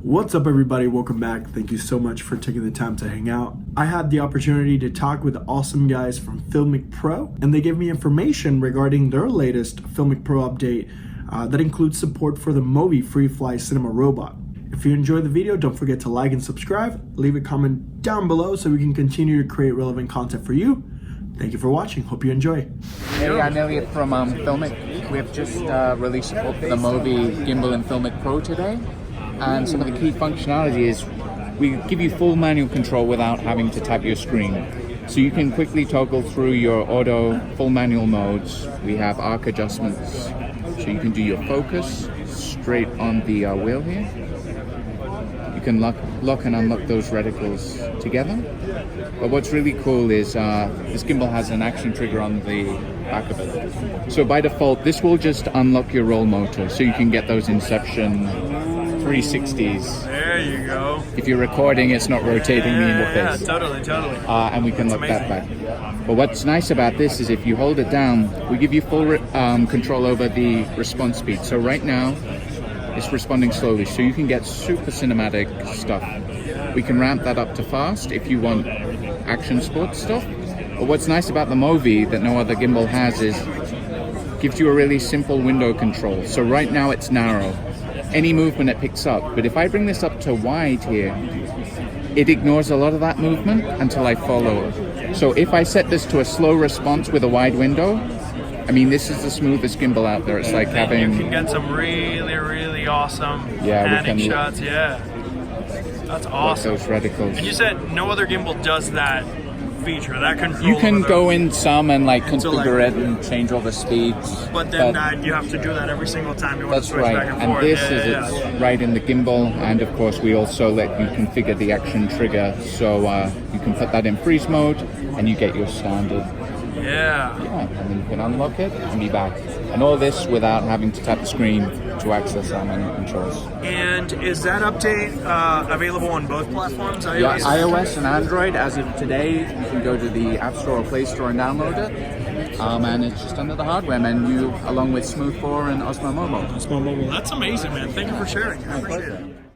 What's up everybody, welcome back. Thank you so much for taking the time to hang out. I had the opportunity to talk with the awesome guys from Filmic Pro, and they gave me information regarding their latest Filmic Pro update that includes support for the Movi Cinema Robot. If you enjoyed the video, don't forget to like and subscribe. Leave a comment down below so we can continue to create relevant content for you. Thank you for watching. Hope you enjoy. Hey, I'm Eliot from Filmic. We've just released support for the Movi Gimbal in Filmic Pro today. And some of the key functionality is we give you full manual control without having to tap your screen. So you can quickly toggle through your auto full manual modes. We have arc adjustments. So you can do your focus straight on the wheel here. You can lock and unlock those reticles together. But what's really cool is this gimbal has an action trigger on the back of it. So by default, this will just unlock your roll motor so you can get those Inception 360s. There you go. If you're recording, it's not rotating me in the face. Yeah, totally. And we can lock that back. But what's nice about this is if you hold it down, we give you full control over the response speed. So right now, it's responding slowly, so you can get super cinematic stuff. We can ramp that up to fast if you want action sports stuff. But what's nice about the Movi that no other gimbal has is gives you a really simple window control. So right now it's narrow. Any movement it picks up, but if I bring this up to wide here, it ignores a lot of that movement until I follow. So if I set this to a slow response with a wide window, I mean, this is the smoothest gimbal out there. It's like having... You can get some really awesome panning panning shots, yeah. That's awesome. Those reticles. And you said no other gimbal does that feature, that control. You can go in some and like configure it and change all the speeds. But then you have to do that every single time you want to switch back and forth. And this is right in the gimbal, and of course we also let you configure the action trigger, so you can put that in freeze mode and you get your standard. Yeah, and then you can unlock it and be back. And all this without having to tap the screen to access our menu controls. And is that update available on both platforms? Yeah, iOS and Android. As of today, you can go to the App Store or Play Store and download it. And it's just under the hardware menu, along with Smove 4 and Osmo Mobile. Osmo Mobile. That's amazing, man. Thank you for sharing. I appreciate it.